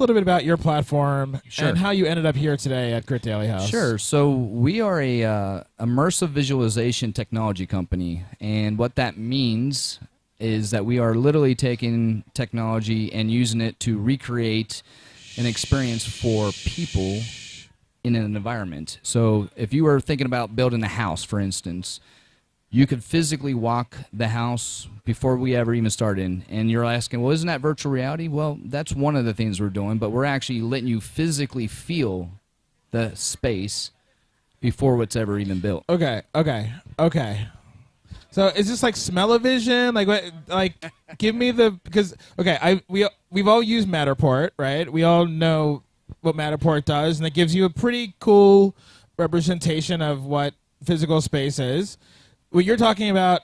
a little bit about your platform Sure. and how you ended up here today at Grit Daily House. Sure. So we are a immersive visualization technology company, and what that means is that we are literally taking technology and using it to recreate an experience for people in an environment. So if you were thinking about building a house, for instance, you could physically walk the house before we ever even started. And you're asking, well, isn't that virtual reality? Well, that's one of the things we're doing, but we're actually letting you physically feel the space before it's ever even built. Okay. So is this like smell-o-vision? Like what? Like, give me the because we've all used Matterport, right? We all know what Matterport does, and it gives you a pretty cool representation of what physical space is. What you're talking about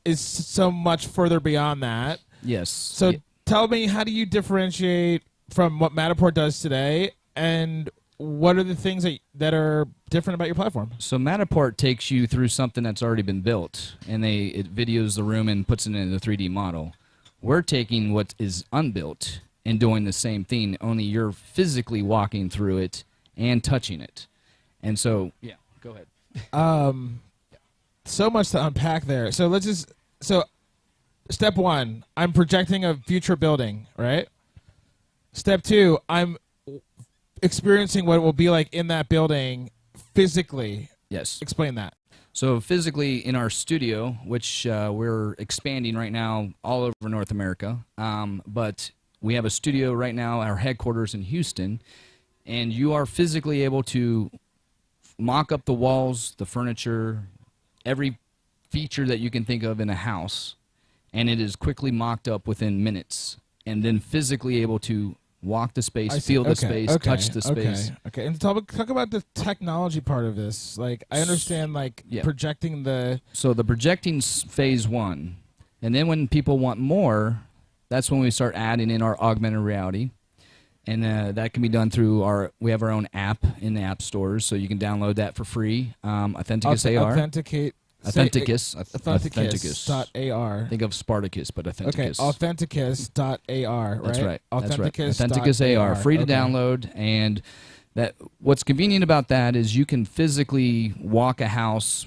is so much further beyond that. Yes. So tell me, how do you differentiate from what Matterport does today, and what are the things that are different about your platform? So Matterport takes you through something that's already been built, and it videos the room and puts it in a 3D model. We're taking what is unbuilt and doing the same thing, only you're physically walking through it and touching it. And so, yeah, go ahead. So much to unpack there. So step one, I'm projecting a future building, right? Step two, I'm experiencing what it will be like in that building physically. Yes. Explain that. So physically in our studio, which we're expanding right now all over North America, but we have a studio right now, our headquarters in Houston, and you are physically able to mock up the walls, the furniture, every feature that you can think of in a house, and it is quickly mocked up within minutes, and then physically able to walk the space, feel the space, touch the space. Okay. And talk about the technology part of this. Like, I understand, like, projecting the... So the projecting's phase one, and then when people want more, that's when we start adding in our augmented reality. And that can be done through we have our own app in the app stores, so you can download that for free. Authenticus AR. Authenticus.ar. Think of Spartacus, but Authenticus. Okay, Authenticus.ar, right? That's right. Authenticus AR, free to download. And what's convenient about that is you can physically walk a house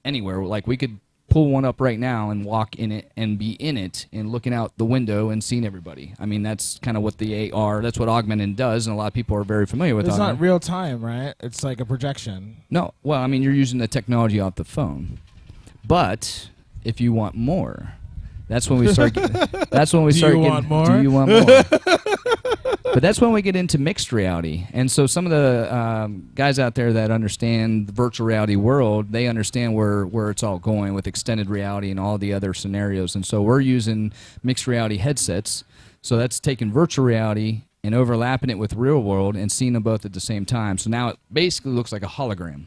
anywhere. Like, we could pull one up right now and walk in it and be in it and looking out the window and seeing everybody. I mean, that's kind of what the AR, that's what augmented does, and a lot of people are very familiar with it. It's not real time, right? It's like a projection. No. Well, I mean, you're using the technology off the phone. But if you want more, that's when we start. That's when we start getting. Do you want more? But that's when we get into mixed reality. And so some of the guys out there that understand the virtual reality world, they understand where it's all going with extended reality and all the other scenarios. And so we're using mixed reality headsets. So that's taking virtual reality and overlapping it with real world and seeing them both at the same time. So now it basically looks like a hologram.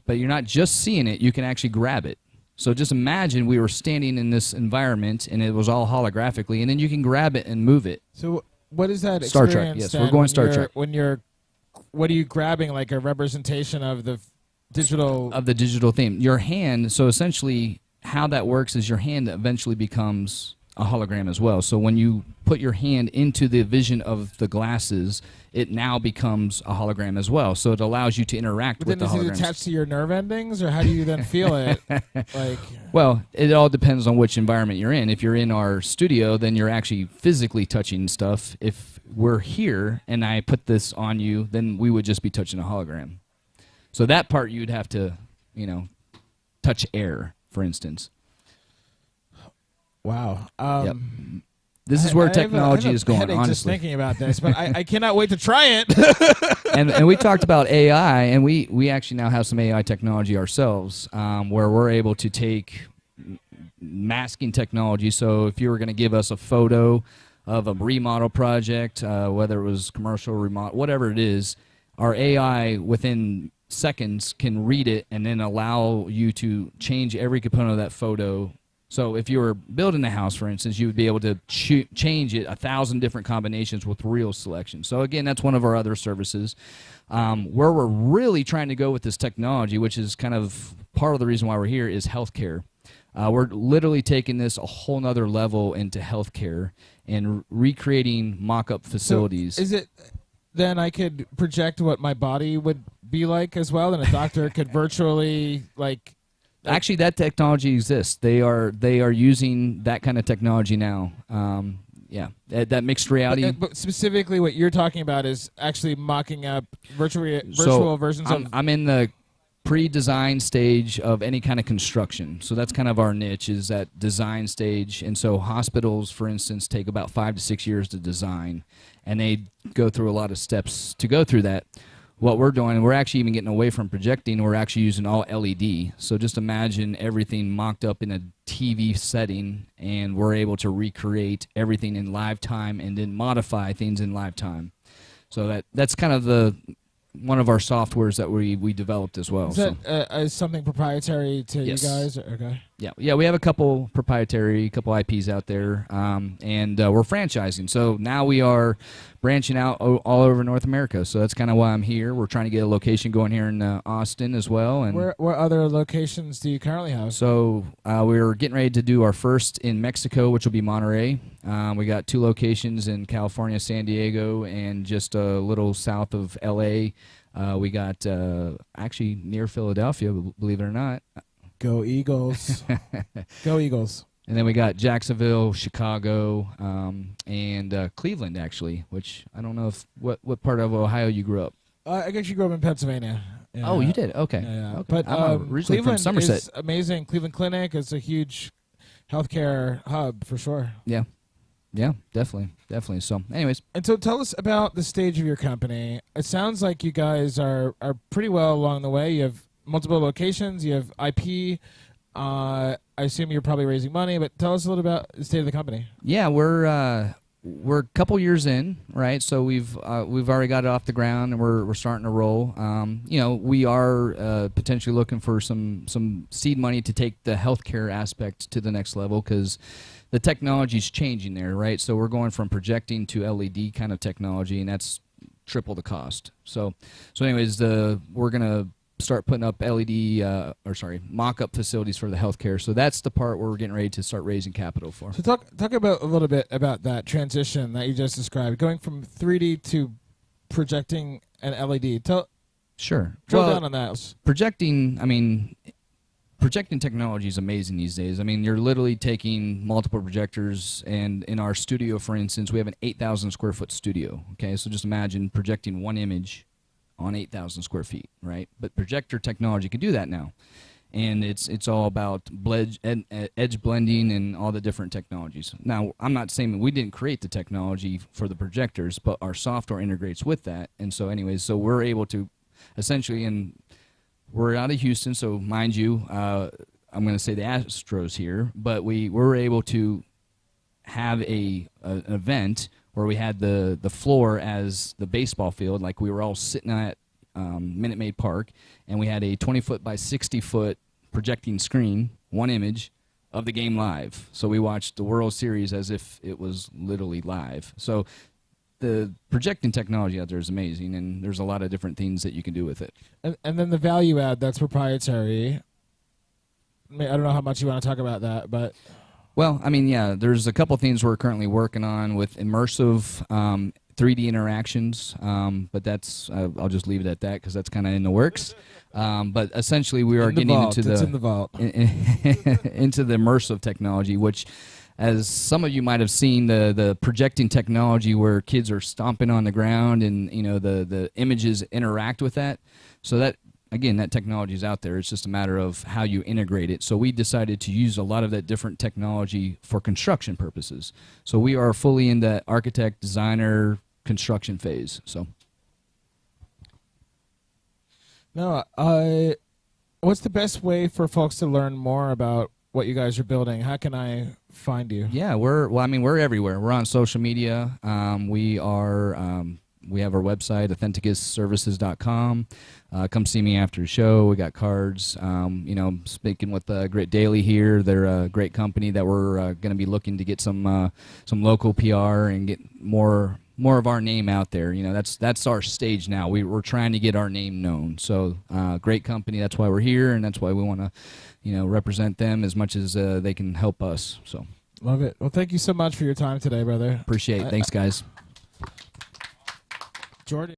But you're not just seeing it, you can actually grab it. So just imagine we were standing in this environment and it was all holographically, and then you can grab it and move it. So what is that Star experience? Trek, yes, we're going Star Trek. What are you grabbing, like a representation of the digital... Of the digital theme. Your hand, so essentially how that works is your hand eventually becomes a hologram as well. So when you put your hand into the vision of the glasses, it now becomes a hologram as well. So it allows you to interact with the holograms. Is it attached to your nerve endings, or how do you then feel it? Well, it all depends on which environment you're in. If you're in our studio, then you're actually physically touching stuff. If we're here and I put this on you, then we would just be touching a hologram. So that part you'd have to, touch air, for instance. Wow. Yep. This is where technology is going, honestly. Just thinking about this, but I cannot wait to try it. and we talked about AI, and we actually now have some AI technology ourselves, where we're able to take masking technology. So if you were going to give us a photo of a remodel project, whether it was commercial, remodel, whatever it is, our AI within seconds can read it and then allow you to change every component of that photo. So if you were building a house, for instance, you would be able to change it 1,000 different combinations with real selection. So again, that's one of our other services. Where we're really trying to go with this technology, which is kind of part of the reason why we're here, is healthcare. We're literally taking this a whole nother level into healthcare and recreating mock-up facilities. So is it then I could project what my body would be like as well, and a doctor could virtually like. Actually, that technology exists. They are using that kind of technology now. Yeah, that mixed reality. But specifically, what you're talking about is actually mocking up virtual versions of. I'm in the pre-design stage of any kind of construction. So that's kind of our niche, is that design stage. And so hospitals, for instance, take about 5 to 6 years to design, and they go through a lot of steps to go through that. What we're doing, we're actually even getting away from projecting. We're actually using all LED. So just imagine everything mocked up in a TV setting, and we're able to recreate everything in live time and then modify things in live time. So that's kind of one of our softwares that we developed as well. Is that something proprietary to Yes. you guys? Okay. Yeah, we have a couple IPs out there, and we're franchising. So now we are branching out all over North America. So that's kind of why I'm here. We're trying to get a location going here in Austin as well. And where other locations do you currently have? So we're getting ready to do our first in Mexico, which will be Monterrey. We got 2 locations in California, San Diego, and just a little south of LA. We got actually near Philadelphia, believe it or not. Go Eagles. Go Eagles. And then we got Jacksonville, Chicago, and Cleveland, actually, which I don't know what part of Ohio you grew up. I guess you grew up in Pennsylvania. Yeah. Oh, you did? Okay. Yeah. Okay. But I'm originally from Cleveland Somerset. is amazing. Cleveland Clinic is a huge healthcare hub for sure. Yeah. Yeah, definitely. So, anyways. And so tell us about the stage of your company. It sounds like you guys are pretty well along the way. You have multiple locations. You have IP. I assume you're probably raising money, but tell us a little about the state of the company. Yeah, we're a couple years in, right? So we've already got it off the ground, and we're starting to roll. We are potentially looking for some seed money to take the healthcare aspect to the next level, because the technology's changing there, right? So we're going from projecting to LED kind of technology, and that's triple the cost. So anyways, we're gonna start putting up mock-up facilities for the healthcare. So that's the part where we're getting ready to start raising capital for. So talk about a little bit about that transition that you just described, going from 3D to projecting an LED. Sure. Drill down on that. Projecting technology is amazing these days. I mean, you're literally taking multiple projectors, and in our studio, for instance, we have an 8,000 square foot studio. Okay, so just imagine projecting one image on 8,000 square feet, right? But projector technology can do that now, and it's all about edge blending and all the different technologies. Now, I'm not saying that we didn't create the technology for the projectors, but our software integrates with that. And so, anyways, so we're able to essentially, and we're out of Houston, so mind you, I'm going to say the Astros here, but we were able to have an event where we had the floor as the baseball field, like we were all sitting at Minute Maid Park, and we had a 20-foot by 60-foot projecting screen, one image, of the game live. So we watched the World Series as if it was literally live. So the projecting technology out there is amazing, and there's a lot of different things that you can do with it. And then the value add that's proprietary. I don't know how much you want to talk about that, but... Well, I mean, yeah, there's a couple things we're currently working on with immersive 3D interactions, but that's I'll just leave it at that because that's kind of in the works. But essentially, we are getting into the vault. Into the immersive technology, which, as some of you might have seen, the projecting technology where kids are stomping on the ground and the images interact with that. So that, again, that technology is out there. It's just a matter of how you integrate it. So we decided to use a lot of that different technology for construction purposes. So we are fully in the architect, designer, construction phase. So. No, what's the best way for folks to learn more about what you guys are building? How can I find you? Yeah, we're everywhere. We're on social media. We have our website, authenticusservices.com. Come see me after the show. We got cards. Speaking with Grit Daily here, they're a great company that we're going to be looking to get some local PR and get more of our name out there. That's our stage now. We're trying to get our name known. So great company. That's why we're here, and that's why we want to represent them as much as they can help us. So love it. Well, thank you so much for your time today, brother. Appreciate it. Thanks, guys. Jordan.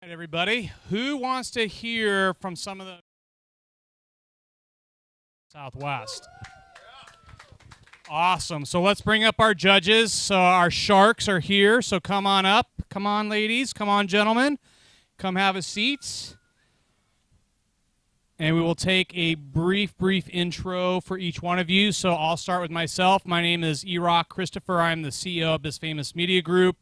All right, everybody, who wants to hear from some of the Southwest? Awesome. So let's bring up our judges. So our sharks are here. So come on up. Come on, ladies. Come on, gentlemen. Come have a seat. And we will take a brief intro for each one of you. So I'll start with myself. My name is Erock Christopher. I'm the CEO of this famous media group.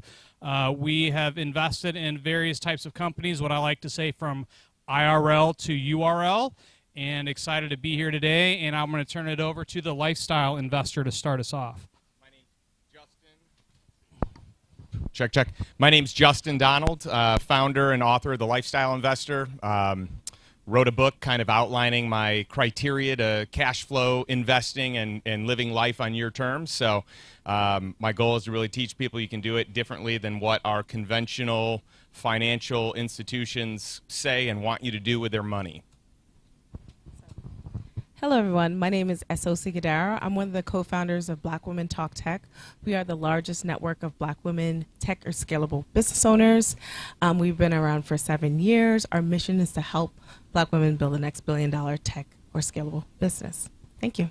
We have invested in various types of companies, what I like to say from IRL to URL, and excited to be here today. And I'm going to turn it over to the lifestyle investor to start us off. My name's Justin. Check. My name's Justin Donald, founder and author of The Lifestyle Investor. Wrote a book kind of outlining my criteria to cash flow investing and living life on your terms. So my goal is to really teach people you can do it differently than what our conventional financial institutions say and want you to do with their money. Hello, everyone. My name is S.O.C. Gadara. I'm one of the co-founders of Black Women Talk Tech. We are the largest network of Black women tech or scalable business owners. We've been around for 7 years. Our mission is to help Black women build the next billion-dollar tech or scalable business. Thank you.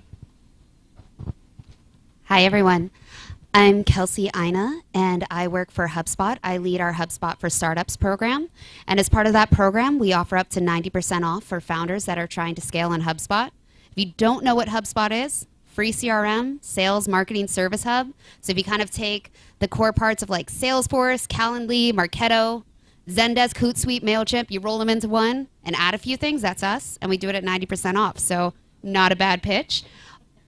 Hi, everyone. I'm Kelsey Ina, and I work for HubSpot. I lead our HubSpot for Startups program. And as part of that program, we offer up to 90% off for founders that are trying to scale on HubSpot. If you don't know what HubSpot is, free CRM, sales, marketing, service hub. So if you kind of take the core parts of like Salesforce, Calendly, Marketo, Zendesk, Hootsuite, MailChimp, you roll them into one and add a few things, that's us. And we do it at 90% off. So not a bad pitch.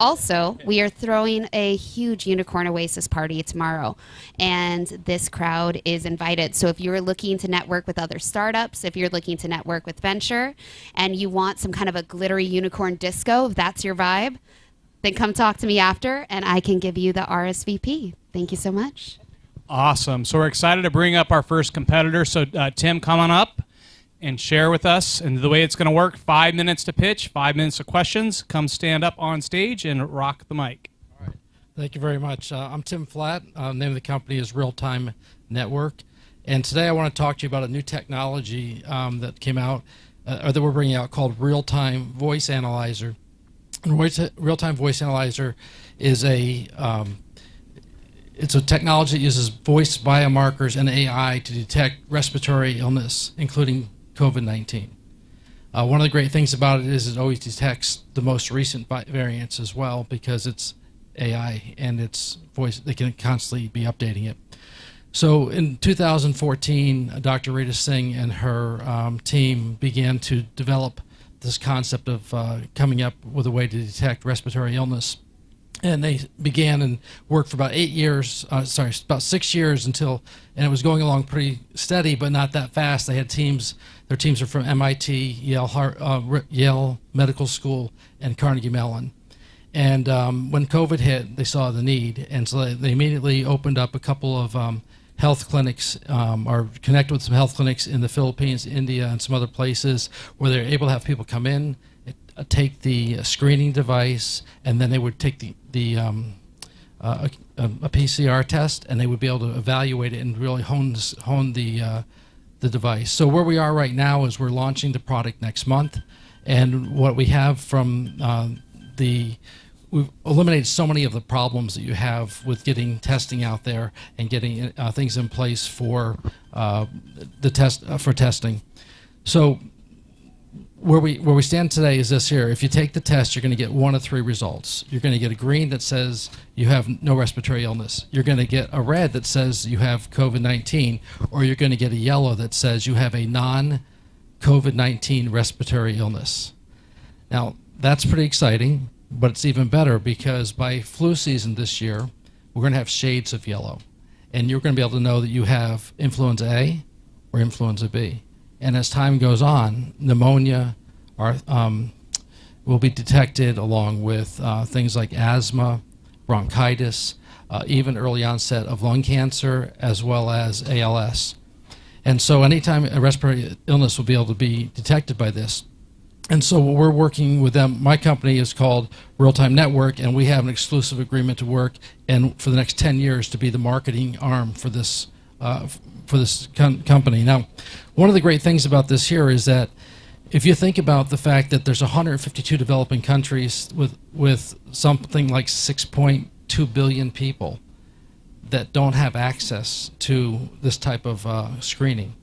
Also, we are throwing a huge Unicorn Oasis party tomorrow, and this crowd is invited. So if you're looking to network with other startups, if you're looking to network with venture, and you want some kind of a glittery unicorn disco, if that's your vibe, then come talk to me after, and I can give you the RSVP. Thank you so much. Awesome. So we're excited to bring up our first competitor. So Tim, come on up and share with us. And the way it's going to work, 5 minutes to pitch, 5 minutes of questions. Come stand up on stage and rock the mic. All right. Thank you very much. I'm Tim Flatt. The name of the company is Real Time Network. And today I want to talk to you about a new technology that came out, or that we're bringing out, called Real Time Voice Analyzer. And Real Time Voice Analyzer is it's a technology that uses voice biomarkers and AI to detect respiratory illness, including COVID-19. One of the great things about it is it always detects the most recent variants as well, because it's AI and it's voice. They can constantly be updating it. So in 2014, Dr. Rita Singh and her team began to develop this concept of coming up with a way to detect respiratory illness. And they began and worked for about 8 years, about 6 years and it was going along pretty steady, but not that fast. They had teams. Their teams are from MIT, Yale Medical School, and Carnegie Mellon. And when COVID hit, they saw the need, and so they immediately opened up a couple of health clinics, or connected with some health clinics in the Philippines, India, and some other places where they're able to have people come in, take the screening device, and then they would take a PCR test, and they would be able to evaluate it and really hone the device. So where we are right now is we're launching the product next month, and what we have from we've eliminated so many of the problems that you have with getting testing out there and getting things in place for testing. So where we stand today is this here. If you take the test, you're going to get one of three results. You're going to get a green that says you have no respiratory illness. You're going to get a red that says you have COVID-19, or you're going to get a yellow that says you have a non-COVID-19 respiratory illness. Now, that's pretty exciting, but it's even better because by flu season this year, we're going to have shades of yellow. And you're going to be able to know that you have influenza A or influenza B. And as time goes on, pneumonia will be detected along with things like asthma bronchitis, even early onset of lung cancer, as well as ALS. And so anytime a respiratory illness will be able to be detected by this. And so we're working with them. My company is called Real Time Network, and we have an exclusive agreement to work and for the next 10 years to be the marketing arm for this company. Now, one of the great things about this here is that if you think about the fact that there's 152 developing countries with something like 6.2 billion people that don't have access to this type of screening,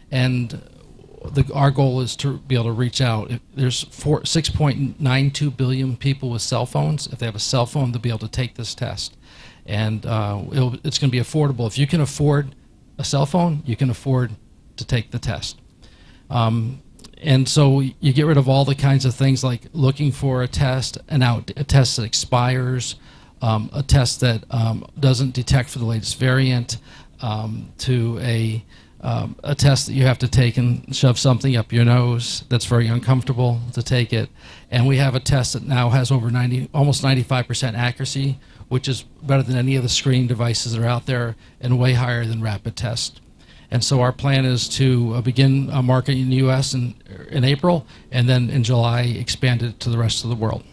and our goal is to be able to reach out. There's 6.92 billion people with cell phones. If they have a cell phone, they'll be able to take this test. And it's going to be affordable. If you can afford a cell phone, you can afford to take the test. And so you get rid of all the kinds of things like looking for a test, a test that expires, a test that doesn't detect for the latest variant, to a test that you have to take and shove something up your nose that's very uncomfortable to take it. And we have a test that now has over almost 95% accuracy, which is better than any of the screening devices that are out there and way higher than rapid test. And so our plan is to begin marketing in the U.S. in April, and then in July expand it to the rest of the world.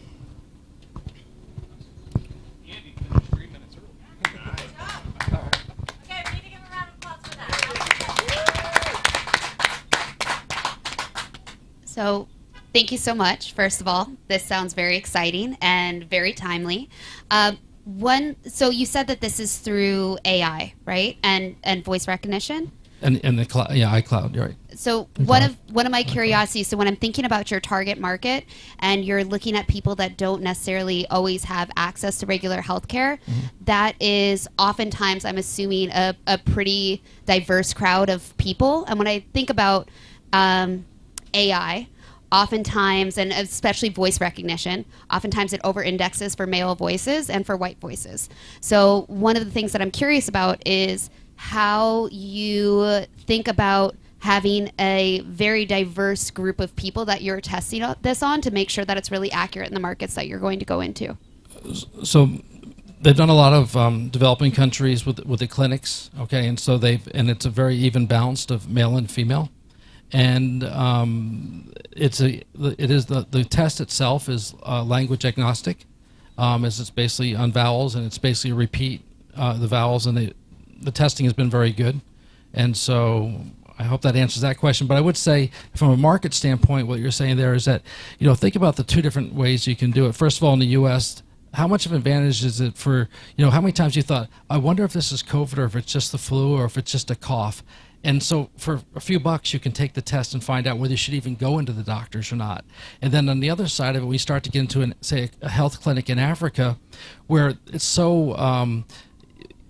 So thank you so much, first of all. This sounds very exciting and very timely. So you said that this is through AI, right? And voice recognition? And the cloud, yeah, iCloud, you're right. So one of my curiosities, so when I'm thinking about your target market and you're looking at people that don't necessarily always have access to regular healthcare, that is oftentimes, I'm assuming, a pretty diverse crowd of people. And when I think about AI, oftentimes, and especially voice recognition, oftentimes it over-indexes for male voices and for white voices. So one of the things that I'm curious about is how you think about having a very diverse group of people that you're testing this on to make sure that it's really accurate in the markets that you're going to go into. So they've done a lot of developing countries with the clinics, okay, and so it's a very even balanced of male and female. And the test itself is language agnostic, as it's basically on vowels, and it's basically repeat the vowels, and the testing has been very good. And so I hope that answers that question. But I would say from a market standpoint, what you're saying there is that, think about the two different ways you can do it. First of all, in the U.S., how much of an advantage is it for, how many times you thought, I wonder if this is COVID or if it's just the flu or if it's just a cough. And so for a few bucks, you can take the test and find out whether you should even go into the doctors or not. And then on the other side of it, we start to get into, say, a health clinic in Africa where it's so,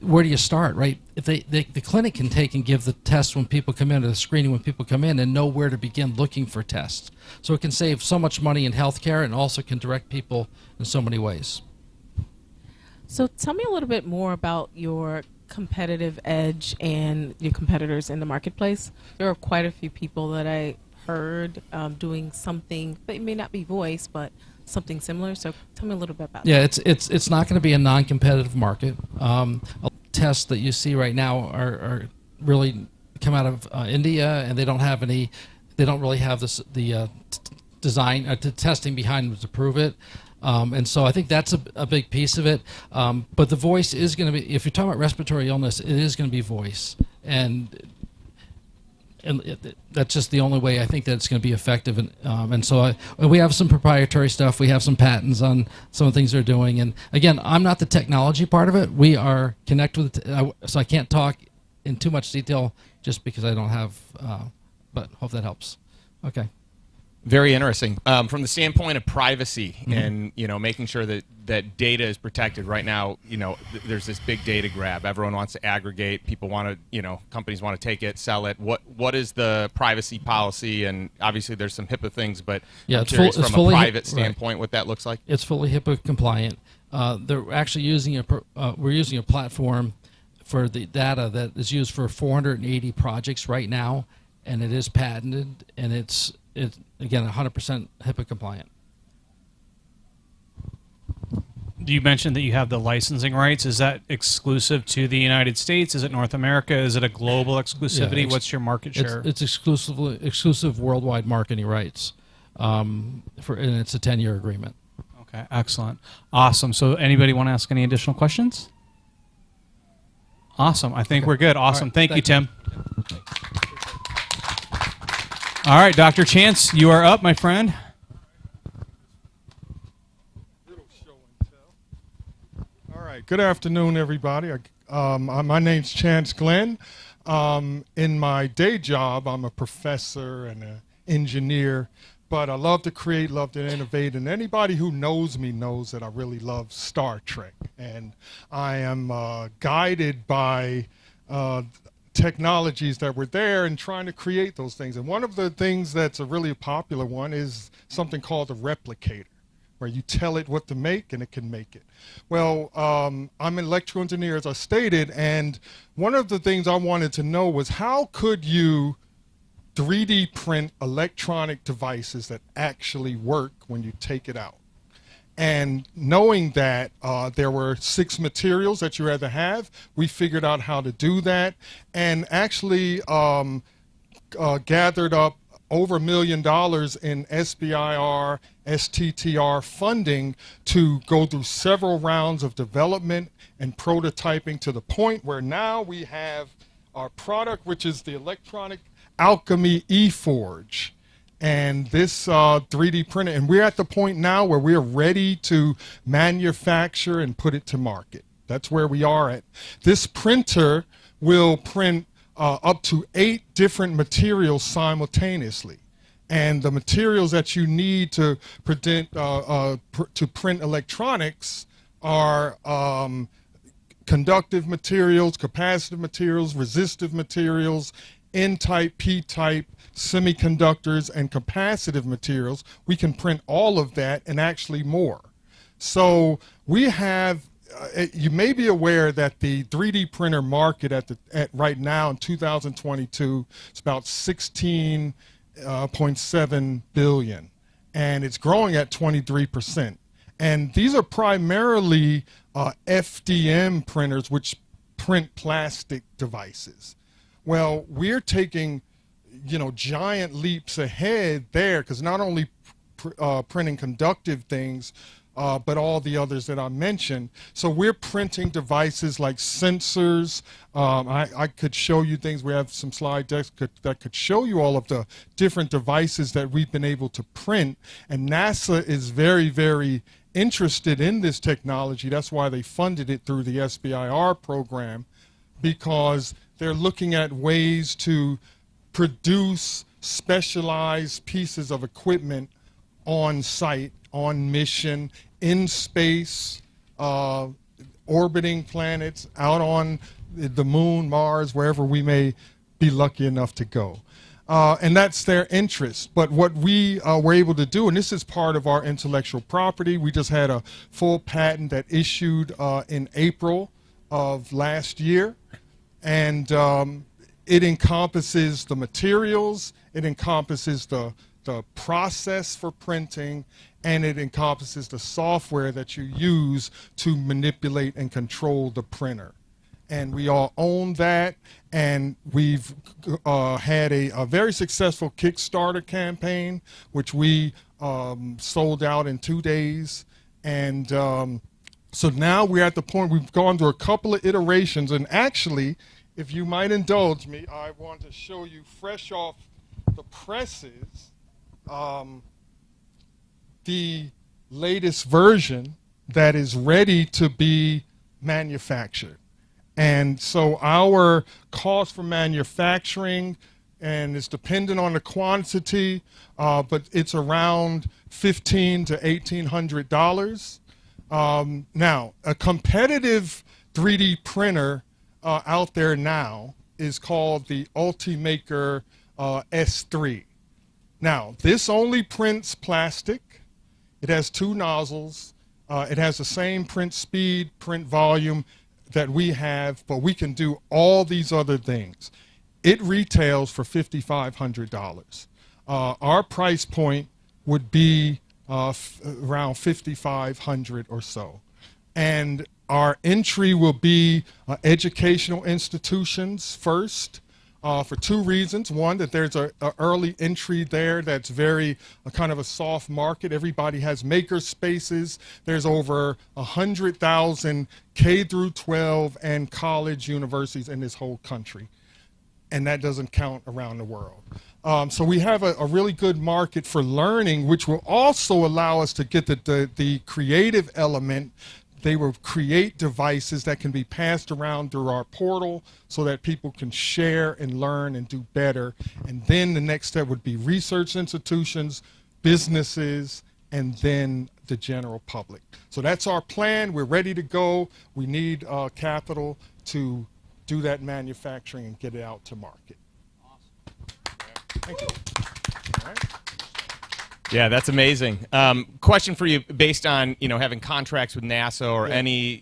where do you start, right? If the clinic can take and give the test when people come in, or the screening when people come in, and know where to begin looking for tests. So it can save so much money in healthcare and also can direct people in so many ways. So tell me a little bit more about your competitive edge and your competitors in the marketplace. There are quite a few people that I heard doing something, but it may not be voice, but something similar. So tell me a little bit about that. Yeah, it's not going to be a non-competitive market. Tests that you see right now are really come out of India, and they don't really have the design, the testing behind them to prove it. And so I think that's a big piece of it. But the voice is going to be, if you're talking about respiratory illness, it is going to be voice. And that's just the only way I think that it's going to be effective. And so we have some proprietary stuff. We have some patents on some of the things they're doing. And again, I'm not the technology part of it. We are connected with, so I can't talk in too much detail just because I don't have, but hope that helps. Okay. Very interesting. From the standpoint of privacy and making sure that data is protected. Right now, there's this big data grab. Everyone wants to aggregate. People want to, companies want to take it, sell it. What is the privacy policy? And obviously, there's some HIPAA things, but yeah, I'm curious from a private standpoint, what that looks like. It's fully HIPAA compliant. They're actually using we're using a platform for the data that is used for 480 projects right now, and it is patented, and it's again 100% HIPAA compliant. You mentioned that you have the licensing rights. Is that exclusive to the United States? Is it North America? Is it a global exclusivity? Yeah, What's your market share? It's exclusive worldwide marketing rights, and it's a 10-year agreement. Okay, excellent. Awesome. So anybody want to ask any additional questions? Awesome. I think we're good. Awesome. Right, thank you, thank Tim. All right, Dr. Chance, you are up, my friend. All right. Good afternoon, everybody. My name's Chance Glenn. In my day job, I'm a professor and an engineer, but I love to create, love to innovate, and anybody who knows me knows that I really love Star Trek. And I am guided by technologies that were there and trying to create those things. And one of the things that's a really popular one is something called a replicator, where you tell it what to make and it can make it. Well, I'm an electrical engineer, as I stated, and one of the things I wanted to know was how could you 3D print electronic devices that actually work when you take it out? And knowing that there were 6 materials that you had to have, we figured out how to do that and actually gathered up over $1 million in SBIR, STTR funding to go through several rounds of development and prototyping to the point where now we have our product, which is the Electronic Alchemy eForge. And this 3D printer, and we're at the point now where we're ready to manufacture and put it to market. That's where we are at. This printer will print up to 8 different materials simultaneously. And the materials that you need to print electronics are conductive materials, capacitive materials, resistive materials, N-type, P-type, semiconductors, and capacitive materials. We can print all of that and actually more. So we have, you may be aware that the 3D printer market at right now in 2022 is about 16.7 billion, and it's growing at 23%. And these are primarily FDM printers, which print plastic devices. Well, we're taking, giant leaps ahead there, because not only printing conductive things, but all the others that I mentioned. So we're printing devices like sensors. I could show you things. We have some slide decks that could show you all of the different devices that we've been able to print. And NASA is very, very interested in this technology. That's why they funded it through the SBIR program, because they're looking at ways to produce specialized pieces of equipment on site, on mission, in space, orbiting planets, out on the moon, Mars, wherever we may be lucky enough to go. And that's their interest. But what we were able to do, and this is part of our intellectual property, we just had a full patent that issued in April of last year. And it encompasses the materials, it encompasses the process for printing, and it encompasses the software that you use to manipulate and control the printer. And we all own that, and we've had a very successful Kickstarter campaign, which we sold out in 2 days. And so now we're at the point, we've gone through a couple of iterations, and actually, if you might indulge me, I want to show you fresh off the presses the latest version that is ready to be manufactured. And so our cost for manufacturing, and it's dependent on the quantity, but it's around $1,500 to $1,800. Now, a competitive 3D printer out there now is called the Ultimaker S3. Now, this only prints plastic. It has 2 nozzles. It has the same print speed, print volume that we have, but we can do all these other things. It retails for $5,500. Our price point would be around $5,500 or so. And our entry will be educational institutions first. For two reasons. One, that there's a early entry there that's very kind of a soft market. Everybody has maker spaces. There's over 100,000 K through 12 and college universities in this whole country. And that doesn't count around the world. So we have a really good market for learning, which will also allow us to get the creative element. They will create devices that can be passed around through our portal so that people can share and learn and do better. And then the next step would be research institutions, businesses, and then the general public. So that's our plan. We're ready to go. We need capital to do that manufacturing and get it out to market. Awesome. Thank you. All right. Yeah, that's amazing. Question for you, based on having contracts with NASA or any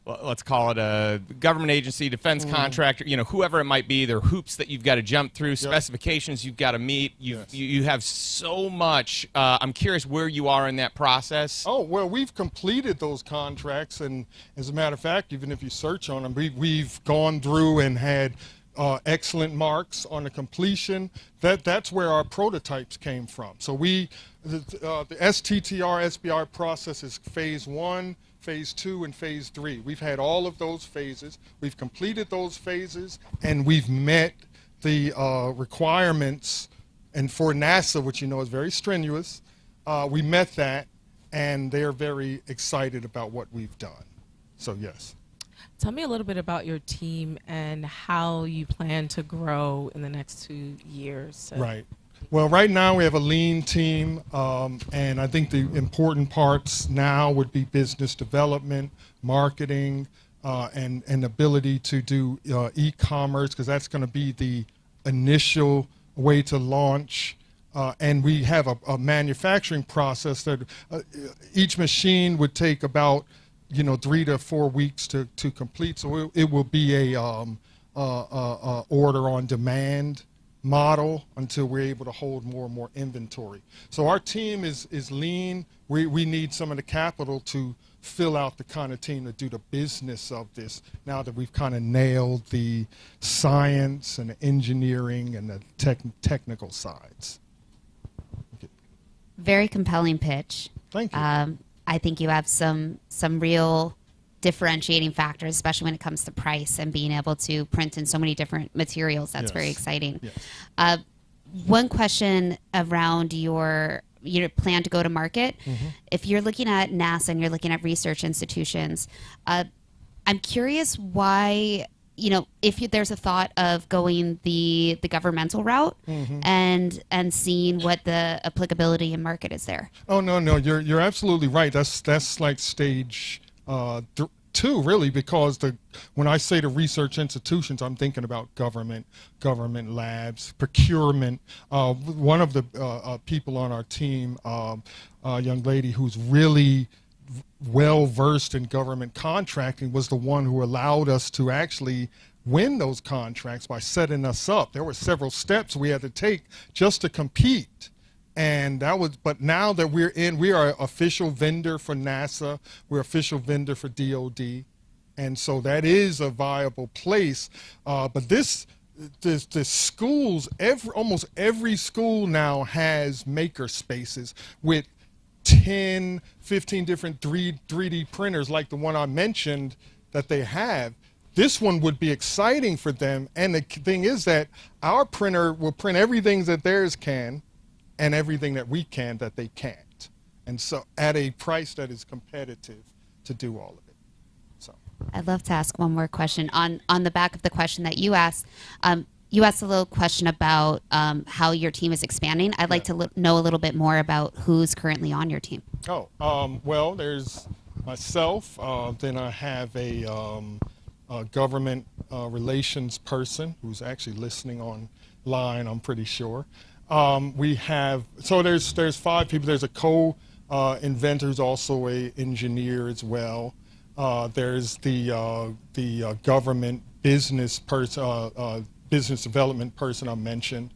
let's call it a government agency, defense contractor, whoever it might be. There are hoops that you've got to jump through, specifications you've got to meet. You have so much. I'm curious where you are in that process. Oh, well, we've completed those contracts, and as a matter of fact, even if you search on them, we've gone through and had excellent marks on the completion. That's where our prototypes came from. So the STTR SBR process is phase 1, phase 2, and phase 3. We've had all of those phases. We've completed those phases, and we've met the requirements. And for NASA, which is very strenuous, we met that, and they're very excited about what we've done. So yes. Tell me a little bit about your team and how you plan to grow in the next 2 years. Right. Well, right now we have a lean team, and I think the important parts now would be business development, marketing, and ability to do e-commerce, because that's going to be the initial way to launch. And we have a manufacturing process that each machine would take about 3 to 4 weeks to complete. So it will be a order on demand model until we're able to hold more and more inventory. So our team is lean. We need some of the capital to fill out the kind of team to do the business of this, now that we've kind of nailed the science and the engineering and the technical sides. Okay. Very compelling pitch. Thank you. I think you have some real differentiating factors, especially when it comes to price and being able to print in so many different materials. That's very exciting. Yes. One question around your plan to go to market. If you're looking at NASA and you're looking at research institutions, I'm curious why, if there's a thought of going the governmental route and seeing what the applicability and market is there. Oh, no, you're absolutely right. That's like stage 2, really, because when I say the research institutions, I'm thinking about government labs, procurement. One of the people on our team, a young lady who's really well versed in government contracting, was the one who allowed us to actually win those contracts by setting us up. There were several steps we had to take just to compete. And but now that we are an official vendor for NASA, we're official vendor for DOD. And so that is a viable place. But the schools, almost every school now has maker spaces with 10, 15 different 3D printers like the one I mentioned that they have. This one would be exciting for them. And the thing is that our printer will print everything that theirs can and everything that we can that they can't. And so at a price that is competitive to do all of it. So I'd love to ask one more question. On the back of the question that you asked a little question about how your team is expanding. I'd like to know a little bit more about who's currently on your team. Well, there's myself. Then I have a government relations person who's actually listening online, I'm pretty sure. There's 5 people. There's a co-inventor who's also an engineer as well. There's the government business person, business development person I mentioned,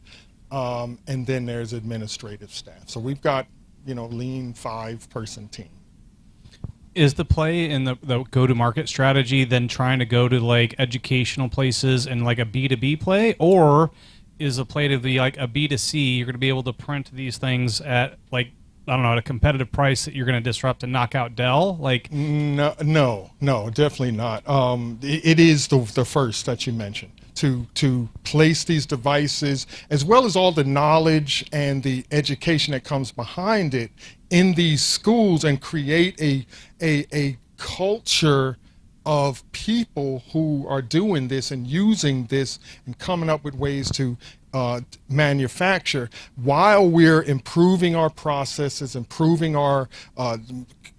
and then there's administrative staff. So we've got lean 5-person team. Is the play in the go-to-market strategy then trying to go to like educational places and like a B2B play, or is the play to be like a B2C? You're going to be able to print these things at like, I don't know, at a competitive price that you're going to disrupt and knock out Dell? Like, no, definitely not. It is the first that you mentioned, to place these devices, as well as all the knowledge and the education that comes behind it, in these schools, and create a culture of people who are doing this and using this and coming up with ways to manufacture, while we're improving our processes, improving our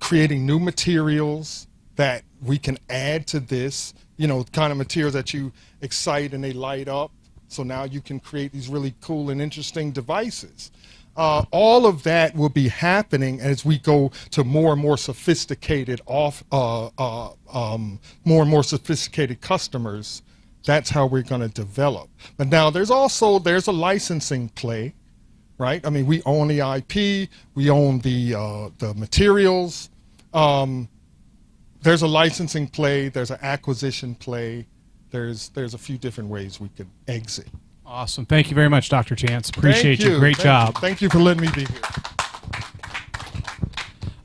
creating new materials that we can add to this, kind of materials that you excite and they light up. So now you can create these really cool and interesting devices. All of that will be happening as we go to more and more sophisticated more and more sophisticated customers. That's how we're going to develop. But now there's a licensing play, right? I mean, we own the IP, we own the materials. There's a licensing play, there's an acquisition play. There's a few different ways we could exit. Awesome. Thank you very much, Dr. Chance. Appreciate you. Great job. Thank you for letting me be here.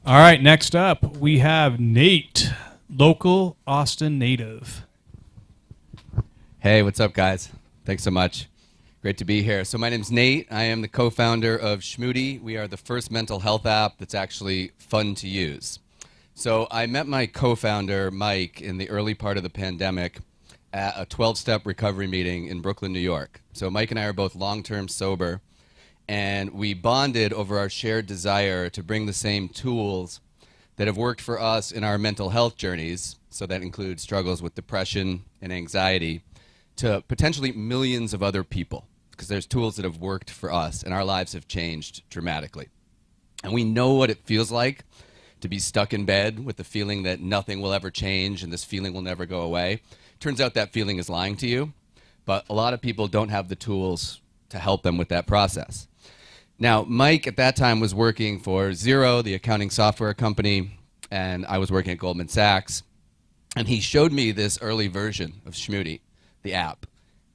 All right, next up, we have Nate, local Austin native. Hey, what's up, guys? Thanks so much. Great to be here. So my name's Nate. I am the co-founder of Schmoody. We are the first mental health app that's actually fun to use. So I met my co-founder, Mike, in the early part of the pandemic at a 12-step recovery meeting in Brooklyn, New York. So Mike and I are both long-term sober, and we bonded over our shared desire to bring the same tools that have worked for us in our mental health journeys, so that includes struggles with depression and anxiety, to potentially millions of other people, because there's tools that have worked for us, and our lives have changed dramatically. And we know what it feels like to be stuck in bed with the feeling that nothing will ever change and this feeling will never go away. Turns out that feeling is lying to you, but a lot of people don't have the tools to help them with that process. Now, Mike at that time was working for Xero, the accounting software company, and I was working at Goldman Sachs, and he showed me this early version of Schmoody, the app,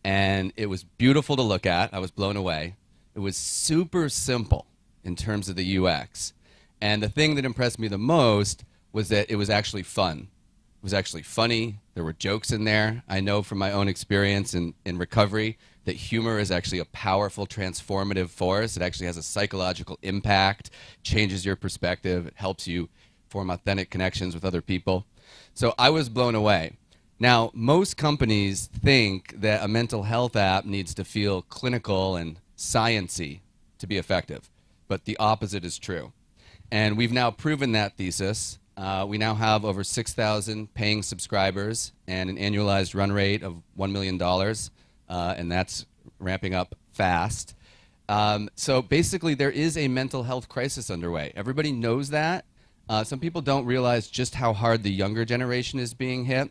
and it was beautiful to look at. I was blown away. It was super simple in terms of the UX, and the thing that impressed me the most was that it was actually fun. It was actually funny. There were jokes in there. I know from my own experience in recovery that humor is actually a powerful transformative force. It actually has a psychological impact, changes your perspective, it helps you form authentic connections with other people. So I was blown away. Now, most companies think that a mental health app needs to feel clinical and science-y to be effective, but the opposite is true. And we've now proven that thesis. We now have over 6,000 paying subscribers and an annualized run rate of $1 million, and that's ramping up fast. So basically, there is a mental health crisis underway. Everybody knows that. Some people don't realize just how hard the younger generation is being hit.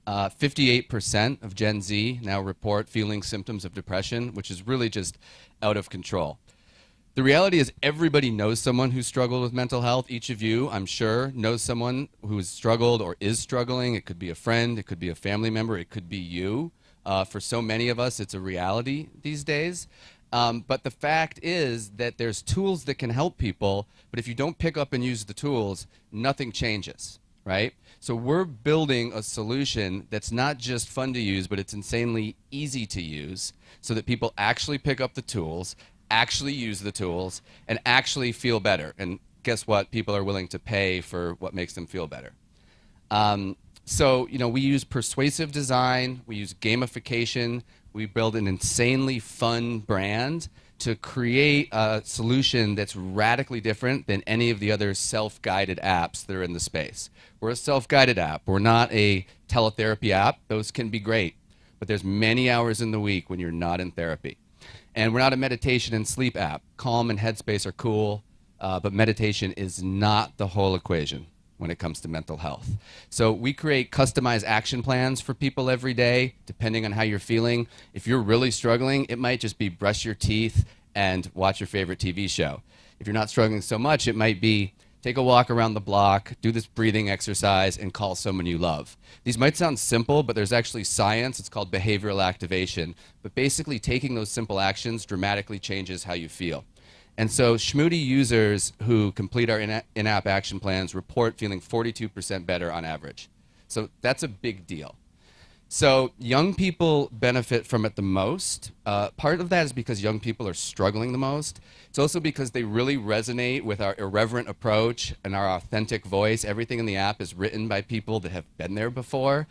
58% of Gen Z now report feeling symptoms of depression, which is really just out of control. The reality is everybody knows someone who's struggled with mental health. Each of you, I'm sure, knows someone who's struggled or is struggling. It could be a friend, it could be a family member, it could be you. For so many of us, it's a reality these days. But the fact is that there's tools that can help people, but if you don't pick up and use the tools, nothing changes, right? So we're building a solution that's not just fun to use, but it's insanely easy to use so that people actually pick up the tools, actually use the tools, and actually feel better. And guess what? People are willing to pay for what makes them feel better. So, we use persuasive design, we use gamification, we build an insanely fun brand to create a solution that's radically different than any of the other self-guided apps that are in the space. We're a self-guided app. We're not a teletherapy app. Those can be great, but there's many hours in the week when you're not in therapy. And we're not a meditation and sleep app. Calm and Headspace are cool, but meditation is not the whole equation when it comes to mental health. So we create customized action plans for people every day, depending on how you're feeling. If you're really struggling, it might just be brush your teeth and watch your favorite TV show. If you're not struggling so much, it might be take a walk around the block, do this breathing exercise, and call someone you love. These might sound simple, but there's actually science. It's called behavioral activation. But basically, taking those simple actions dramatically changes how you feel. And so Schmoody users who complete our in-app action plans report feeling 42% better on average. So that's a big deal. So young people benefit from it the most. Part of that is because young people are struggling the most. It's also because they really resonate with our irreverent approach and our authentic voice. Everything in the app is written by people that have been there before.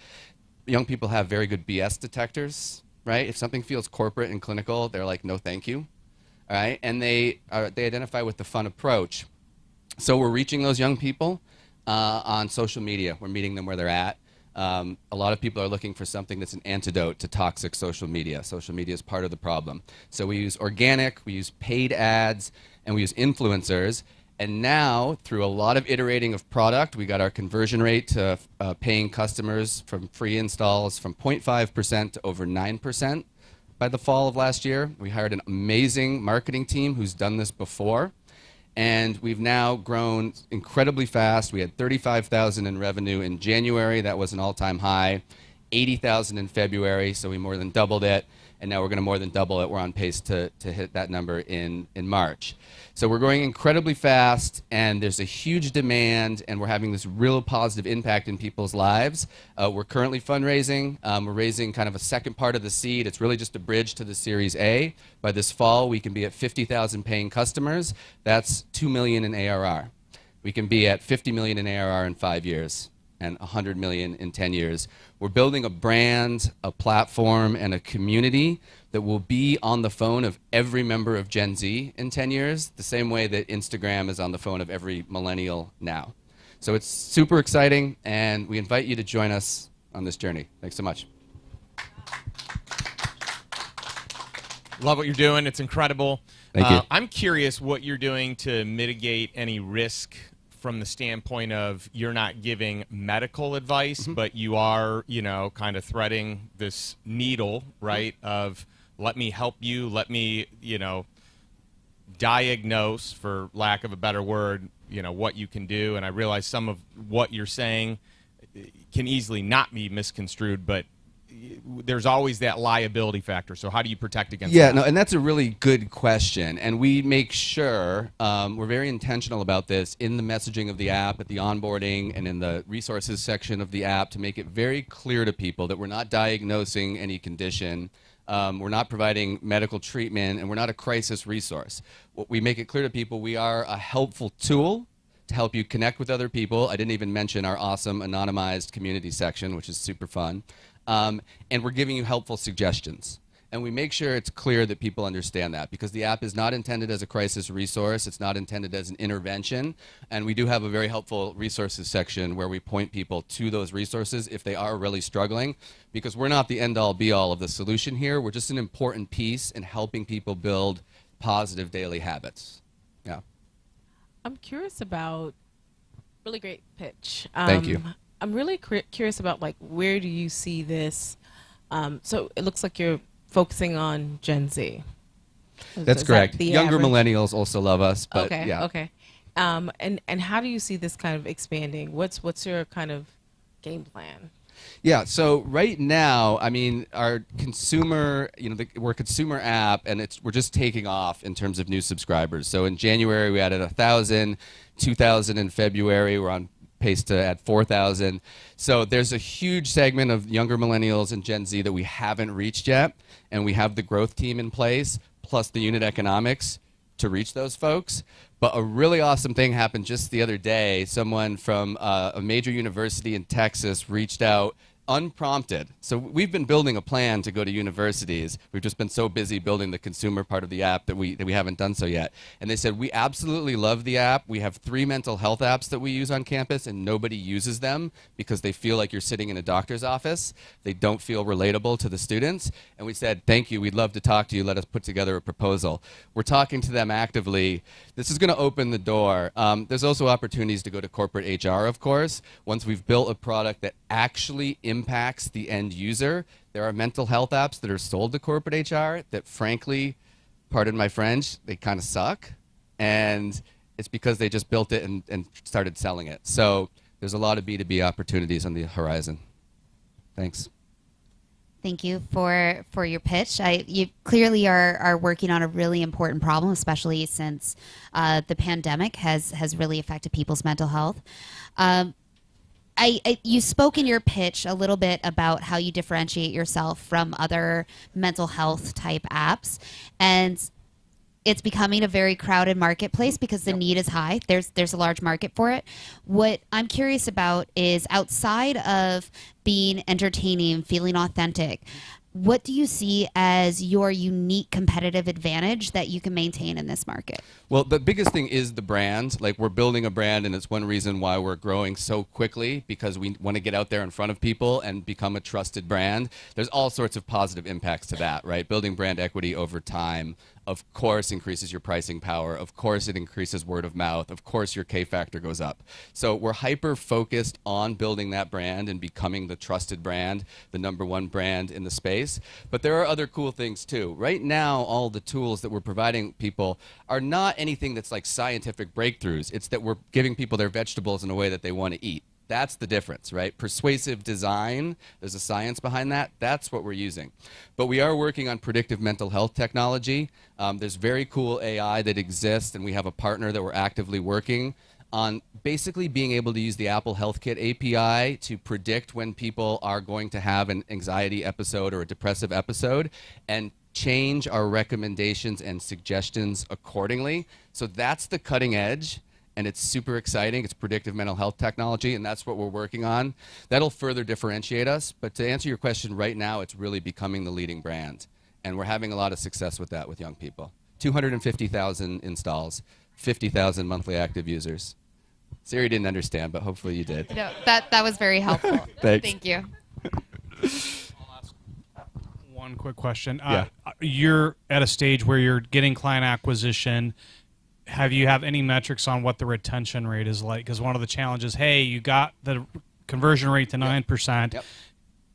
Young people have very good BS detectors, right? If something feels corporate and clinical, they're like, no, thank you. All right? And they identify with the fun approach. So we're reaching those young people on social media. We're meeting them where they're at. A lot of people are looking for something that's an antidote to toxic social media. Social media is part of the problem. So we use organic, we use paid ads, and we use influencers. And now, through a lot of iterating of product, we got our conversion rate to paying customers from free installs from 0.5% to over 9%. By the fall of last year, we hired an amazing marketing team who's done this before. And we've now grown incredibly fast. We had 35,000 in revenue in January. That was an all-time high. 80,000 in February, so we more than doubled it. And now we're going to more than double it. We're on pace to hit that number in March. So we're growing incredibly fast, and there's a huge demand, and we're having this real positive impact in people's lives. We're currently fundraising. We're raising kind of a second part of the seed. It's really just a bridge to the Series A. By this fall, we can be at 50,000 paying customers. That's $2 million in ARR. We can be at 50 million in ARR in 5 years and 100 million in 10 years. We're building a brand, a platform, and a community that will be on the phone of every member of Gen Z in 10 years, the same way that Instagram is on the phone of every millennial now. So it's super exciting, and we invite you to join us on this journey. Thanks so much. Love what you're doing. It's incredible. Thank you. I'm curious what you're doing to mitigate any risk from the standpoint of you're not giving medical advice, but you are, you know, kind of threading this needle, right, of let me help you, let me, you know, diagnose, for lack of a better word, you know, what you can do. And I realize some of what you're saying can easily not be misconstrued, but there's always that liability factor. So how do you protect against that? Yeah, no, and that's a really good question. And we make sure, we're very intentional about this in the messaging of the app, at the onboarding, and in the resources section of the app to make it very clear to people that we're not diagnosing any condition, we're not providing medical treatment, and we're not a crisis resource. We make it clear to people we are a helpful tool to help you connect with other people. I didn't even mention our awesome anonymized community section, which is super fun. And we're giving you helpful suggestions. And we make sure it's clear that people understand that, because the app is not intended as a crisis resource. It's not intended as an intervention. And we do have a very helpful resources section where we point people to those resources if they are really struggling, because we're not the end-all be-all of the solution here. We're just an important piece in helping people build positive daily habits. Yeah. I'm curious about, really great pitch. Thank you. I'm really curious about, like, where do you see this? So it looks like you're focusing on Gen Z. That's correct. Younger millennials also love us, but okay, yeah. Okay. And how do you see this kind of expanding? What's your kind of game plan? Yeah, so right now, I mean, our consumer, you know, we're a consumer app, and we're just taking off in terms of new subscribers. So in January, we added 1,000, 2,000 in February. We're on pace to add 4,000. So there's a huge segment of younger millennials and Gen Z that we haven't reached yet, and we have the growth team in place, plus the unit economics to reach those folks. But a really awesome thing happened just the other day. Someone from a major university in Texas reached out unprompted. So we've been building a plan to go to universities. We've just been so busy building the consumer part of the app that we haven't done so yet. And they said, we absolutely love the app. We have 3 mental health apps that we use on campus, and nobody uses them because they feel like you're sitting in a doctor's office. They don't feel relatable to the students. And we said, thank you. We'd love to talk to you. Let us put together a proposal. We're talking to them actively. This is going to open the door. There's also opportunities to go to corporate HR, of course. Once we've built a product that actually impacts the end user. There are mental health apps that are sold to corporate HR that, frankly, pardon my French, they kind of suck. And it's because they just built it and started selling it. So there's a lot of B2B opportunities on the horizon. Thanks. Thank you for your pitch. You clearly are working on a really important problem, especially since the pandemic has really affected people's mental health. You spoke in your pitch a little bit about how you differentiate yourself from other mental health type apps, and it's becoming a very crowded marketplace because the need is high. There's a large market for it. What I'm curious about is, outside of being entertaining, feeling authentic, what do you see as your unique competitive advantage that you can maintain in this market? Well, the biggest thing is the brand. Like, we're building a brand, and it's one reason why we're growing so quickly, because we want to get out there in front of people and become a trusted brand. There's all sorts of positive impacts to that, right? Building brand equity over time, of course, increases your pricing power. Of course, it increases word of mouth. Of course, your K factor goes up. So we're hyper focused on building that brand and becoming the trusted brand, the #1 brand in the space. But there are other cool things too. Right now, all the tools that we're providing people are not anything that's like scientific breakthroughs. It's that we're giving people their vegetables in a way that they want to eat. That's the difference, right? Persuasive design, there's a science behind that. That's what we're using. But we are working on predictive mental health technology. There's very cool AI that exists, and we have a partner that we're actively working on basically being able to use the Apple Health Kit API to predict when people are going to have an anxiety episode or a depressive episode, and change our recommendations and suggestions accordingly. So that's the cutting edge. And it's super exciting. It's predictive mental health technology, and that's what we're working on. That'll further differentiate us. But to answer your question, right now, it's really becoming the leading brand. And we're having a lot of success with that with young people. 250,000 installs, 50,000 monthly active users. Siri didn't understand, but hopefully you did. No, that was very helpful. Thanks. Thank you. I'll ask one quick question. You're at a stage where you're getting client acquisition. Have you have any metrics on what the retention rate is like? Because one of the challenges, hey, you got the conversion rate to 9%. Yep.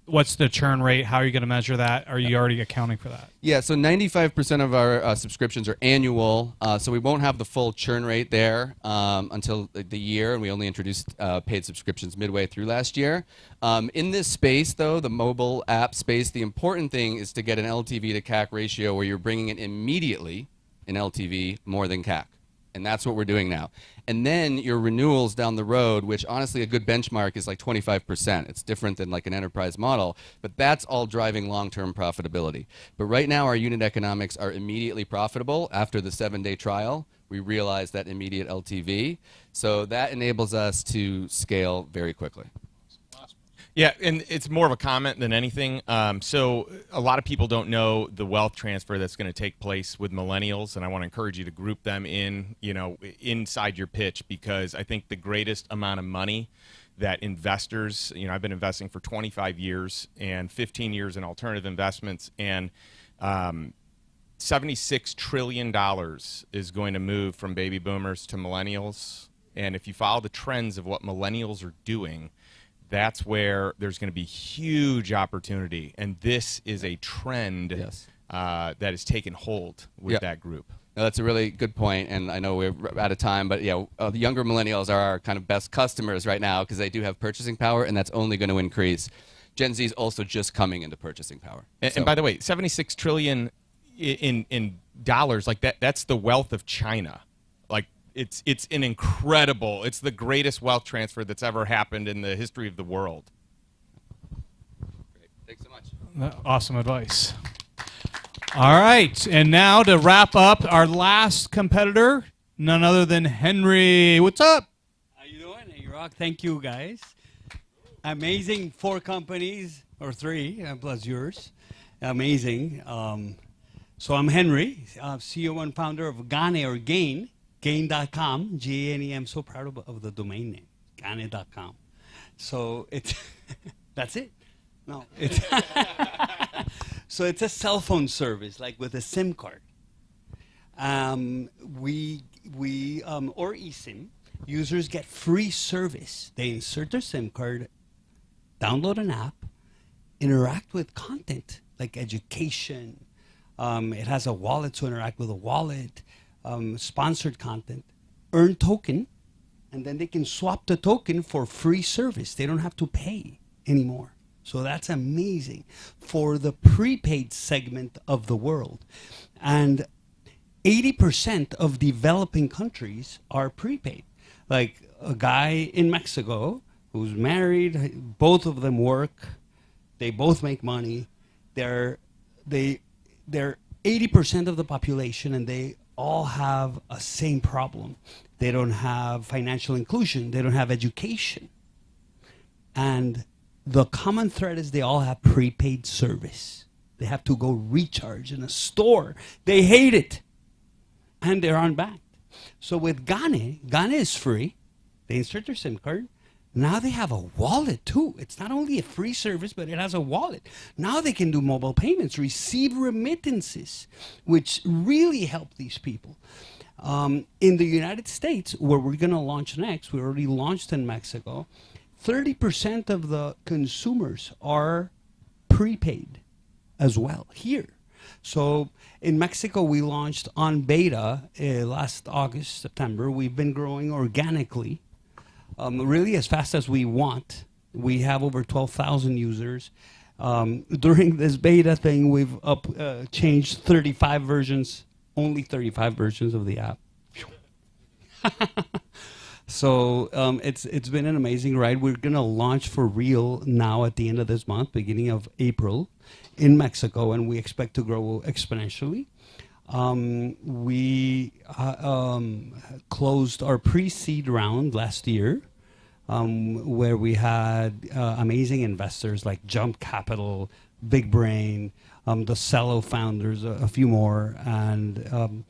What's the churn rate? How are you going to measure that? Are you already accounting for that? Yeah, so 95% of our subscriptions are annual, so we won't have the full churn rate there until the year, and we only introduced paid subscriptions midway through last year. In this space, though, the mobile app space, the important thing is to get an LTV to CAC ratio where you're bringing in immediately an LTV more than CAC. And that's what we're doing now. And then your renewals down the road, which honestly a good benchmark is like 25%. It's different than like an enterprise model, but that's all driving long-term profitability. But right now our unit economics are immediately profitable. After the 7-day trial, we realize that immediate LTV. So that enables us to scale very quickly. Yeah, and it's more of a comment than anything. So a lot of people don't know the wealth transfer that's going to take place with millennials, and I want to encourage you to group them in, inside your pitch, because I think the greatest amount of money that investors, I've been investing for 25 years and 15 years in alternative investments, and $76 trillion is going to move from baby boomers to millennials. And if you follow the trends of what millennials are doing, that's where there's going to be huge opportunity. And this is a trend that has taken hold with that group. No, that's a really good point, and I know we're out of time, but yeah, the younger millennials are our kind of best customers right now because they do have purchasing power, and that's only going to increase. Gen Z is also just coming into purchasing power. And by the way, 76 trillion in dollars, like that's the wealth of China. Like, it's an incredible, it's the greatest wealth transfer that's ever happened in the history of the world. Great. Thanks so much. Awesome advice. All right, and now to wrap up, our last competitor, none other than Henry. What's up? How you doing? Hey, Rock. Thank you, guys. Amazing 4 companies, or 3, plus yours. Amazing. So I'm Henry, CEO and founder of Gane, or Gain, Gain.com, G-A-N-E. I'm so proud of the domain name, Gane.com. So it's, that's it. No, it's so it's a cell phone service, like with a SIM card. Or eSIM, users get free service. They insert their SIM card, download an app, interact with content like education. It has a wallet to interact with a wallet, sponsored content, earn token, and then they can swap the token for free service. They don't have to pay anymore. So that's amazing for the prepaid segment of the world. And 80% of developing countries are prepaid. Like a guy in Mexico who's married, both of them work, they both make money, they're 80% of the population, and they all have a same problem. They don't have financial inclusion, they don't have education. And the common thread is they all have prepaid service. They have to go recharge in a store. They hate it. And they're unbanked. So with Gane is free. They insert their SIM card. Now they have a wallet too. It's not only a free service, but it has a wallet. Now they can do mobile payments, receive remittances, which really help these people. In the United States, where we're going to launch next, we already launched in Mexico, 30% of the consumers are prepaid as well here. So in Mexico, we launched on beta last August, September. We've been growing organically, really as fast as we want. We have over 12,000 users. During this beta thing, we've changed 35 versions, only 35 versions of the app. So it's been an amazing ride. We're going to launch for real now at the end of this month, beginning of April, in Mexico, and we expect to grow exponentially. We closed our pre-seed round last year, where we had amazing investors like Jump Capital, Big Brain, the Cello founders, a few more, and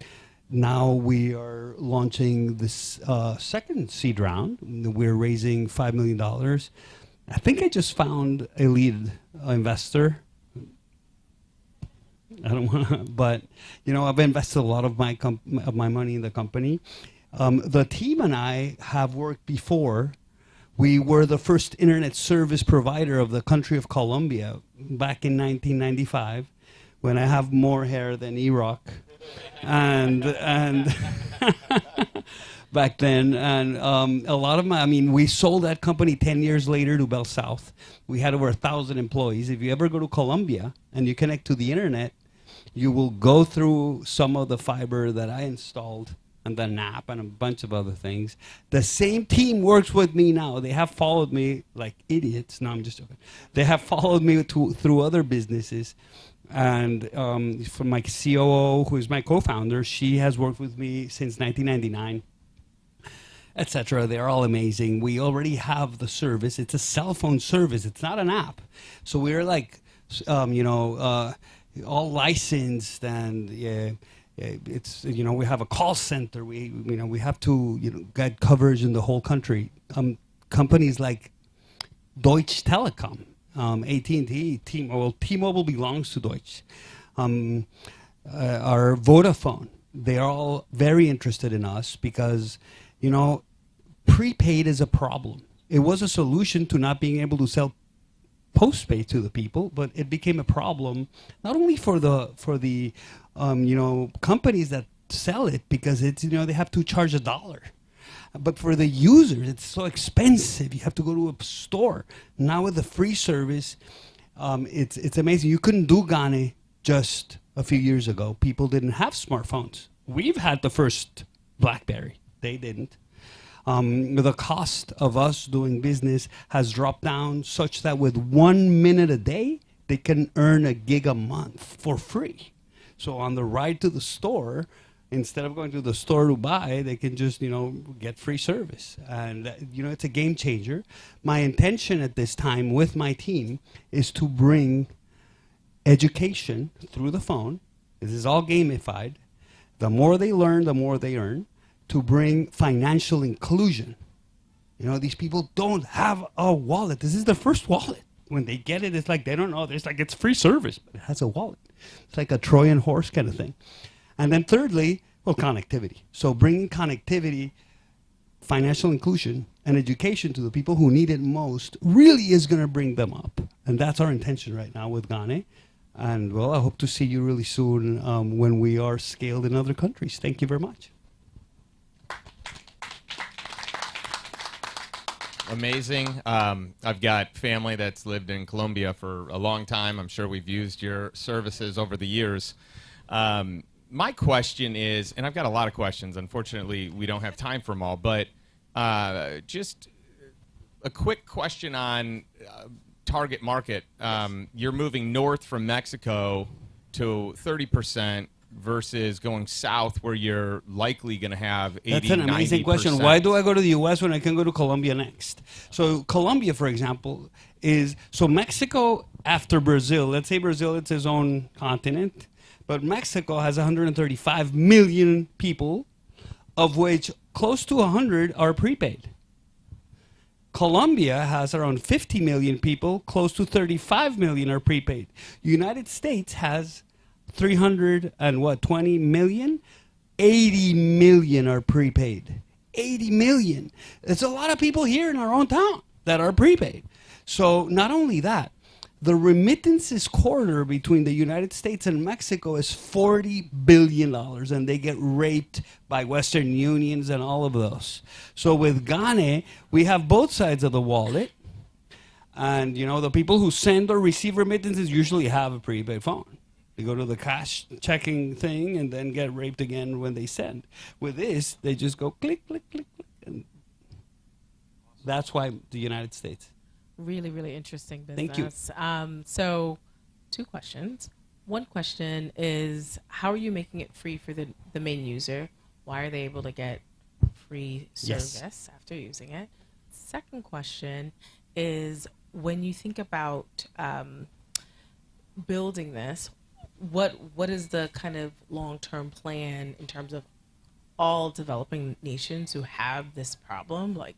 now we are launching this second seed round. We're raising $5 million. I think I just found a lead investor. I don't want to, but you know, I've invested a lot of my money in the company. The team and I have worked before. We were the first internet service provider of the country of Colombia back in 1995, when I have more hair than E-Rock. And back then, and a lot of we sold that company 10 years later to Bell South. We had over 1,000 employees. If you ever go to Colombia and you connect to the internet, you will go through some of the fiber that I installed and the NAP and a bunch of other things. The same team works with me now. They have followed me like idiots. No, I'm just joking. They have followed me through other businesses. And for my COO, who is my co-founder, she has worked with me since 1999, etc. They're all amazing. We already have the service. It's a cell phone service. It's not an app. So we're like, all licensed, and it's, we have a call center. We have to get coverage in the whole country. Companies like Deutsche Telekom, AT&T, T-Mobile belongs to Deutsche. Our Vodafone, they are all very interested in us because, prepaid is a problem. It was a solution to not being able to sell postpaid to the people, but it became a problem not only for the companies that sell it, because it's they have to charge $1. But for the users, it's so expensive. You have to go to a store. Now with the free service, it's amazing. You couldn't do Gane just a few years ago. People didn't have smartphones. We've had the first BlackBerry. They didn't. The cost of us doing business has dropped down such that with 1 minute a day, they can earn $1 gig a month for free. So on the ride to the store, instead of going to the store to buy, they can just, get free service. And, it's a game changer. My intention at this time with my team is to bring education through the phone. This is all gamified. The more they learn, the more they earn. To bring financial inclusion. These people don't have a wallet. This is their first wallet. When they get it, it's like they don't know. It's like it's free service, but it has a wallet. It's like a Trojan horse kind of thing. And then thirdly, connectivity. So bringing connectivity, financial inclusion, and education to the people who need it most really is going to bring them up. And that's our intention right now with Gane. And, I hope to see you really soon when we are scaled in other countries. Thank you very much. amazing. I've got family that's lived in Colombia for a long time. I'm sure we've used your services over the years. My question is, and I've got a lot of questions. Unfortunately, we don't have time for them all, but just a quick question on target market. You're moving north from Mexico to 30% versus going south where you're likely going to have 80, That's an amazing 90%. question. Why do I go to the U.S. when I can go to Colombia next? So Colombia, for example, so Mexico after Brazil. Let's say Brazil, it's its own continent, but Mexico has 135 million people, of which close to 100 are prepaid. Colombia has around 50 million people, close to 35 million are prepaid. United States has 320 million, 80 million are prepaid. 80 million. There's a lot of people here in our own town that are prepaid. So not only that, the remittances corridor between the United States and Mexico is $40 billion, and they get raped by Western Unions and all of those. So with Gane, we have both sides of the wallet. And, you know, the people who send or receive remittances usually have a prepaid phone. They go to the cash checking thing and then get raped again when they send. With this, they just go click, click, click, click. And that's why the United States. Really, really interesting business. Thank you. So, two questions. One question is, how are you making it free for the main user? Why are they able to get free service after using it? Second question is, when you think about building this, what is the kind of long-term plan in terms of all developing nations who have this problem? Like,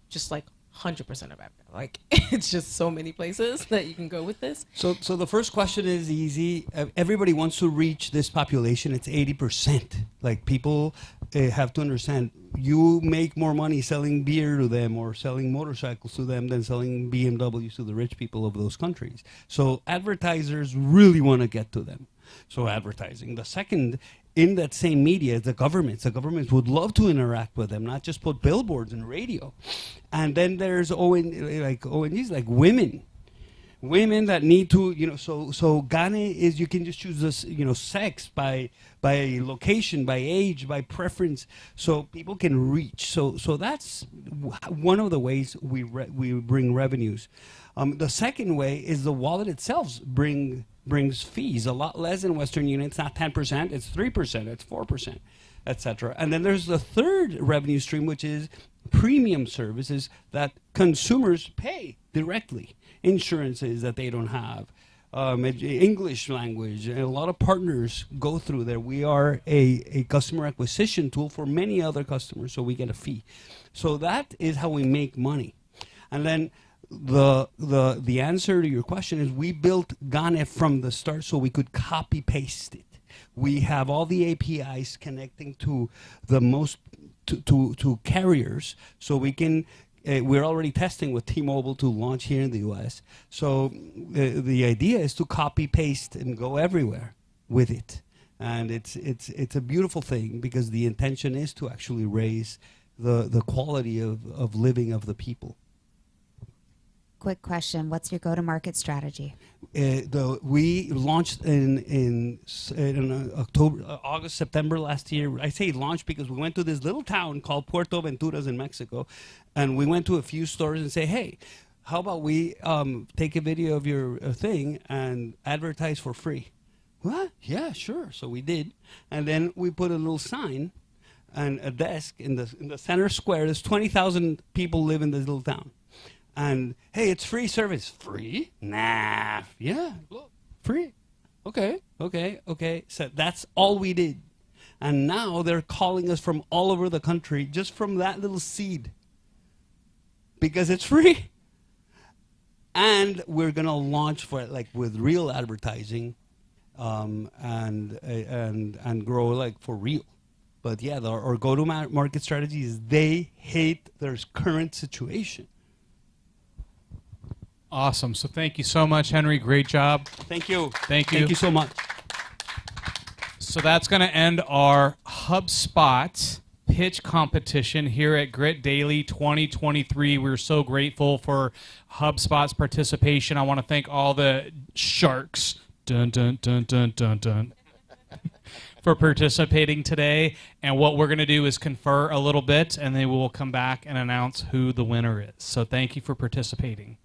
just like 100% of everything. Like, it's just so many places that you can go with this. So the first question is easy. Everybody wants to reach this population. It's 80%. Like, people have to understand, you make more money selling beer to them or selling motorcycles to them than selling BMWs to the rich people of those countries. So advertisers really want to get to them. So advertising. The second, in that same media, the governments would love to interact with them, not just put billboards and radio. And then there's ONGs, like women that need to, you know, so Gane is, you can just choose this, you know, sex by location, by age, by preference, so people can reach. So that's one of the ways we bring revenues. The second way is the wallet itself brings fees, a lot less in Western Union. It's not 10%, it's 3%, it's 4%, etc. And then there's the third revenue stream, which is premium services that consumers pay directly. Insurances that they don't have, English language, and a lot of partners go through there. We are a customer acquisition tool for many other customers, so we get a fee. So that is how we make money. And then the answer to your question is, we built Gane from the start so we could copy paste it. We have all the APIs connecting to the most to carriers, so we can. We're already testing with T-Mobile to launch here in the U.S. So the idea is to copy paste and go everywhere with it, and it's a beautiful thing because the intention is to actually raise the quality of living of the people. Quick question: what's your go-to-market strategy? We launched in August, September last year. I say launch because we went to this little town called Puerto Venturas in Mexico, and we went to a few stores and say, hey, how about we take a video of your thing and advertise for free? What? Yeah, sure. So we did, and then we put a little sign and a desk in the center square. There's 20,000 people live in this little town. And, hey, it's free service. Free? Nah. Yeah, look, free. Okay. So that's all we did. And now they're calling us from all over the country just from that little seed. Because it's free. And we're going to launch for it, like, with real advertising and grow, like, for real. But, yeah, our go-to-market strategy is they hate their current situation. Awesome. So thank you so much, Henry. Great job. Thank you. Thank you. Thank you so much. So that's going to end our HubSpot pitch competition here at Grit Daily 2023. We're so grateful for HubSpot's participation. I want to thank all the sharks. Dun, dun, dun, dun, dun, dun. For participating today. And what we're going to do is confer a little bit, and then we will come back and announce who the winner is. So thank you for participating.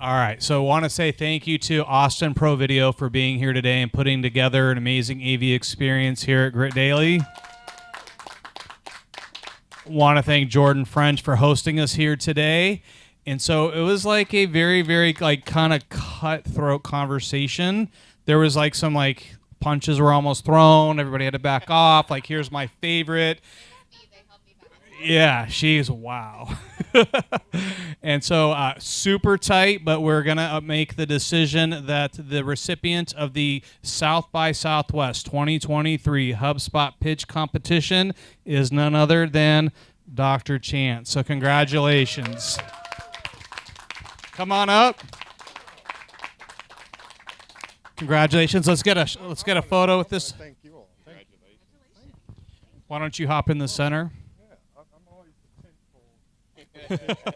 All right, so I want to say thank you to Austin Pro Video for being here today and putting together an amazing AV experience here at Grit Daily. Want to thank Jordan French for hosting us here today. And so it was like a very, very like kind of cutthroat conversation. There was like some like punches were almost thrown. Everybody had to back off. Like, here's my favorite. Yeah, she's wow. And so super tight, but we're going to make the decision that the recipient of the South by Southwest 2023 HubSpot Pitch Competition is none other than Dr. Chance. So congratulations. Come on up. Congratulations. Let's get a photo with this. Thank you all. Why don't you hop in the center? I'm always thankful.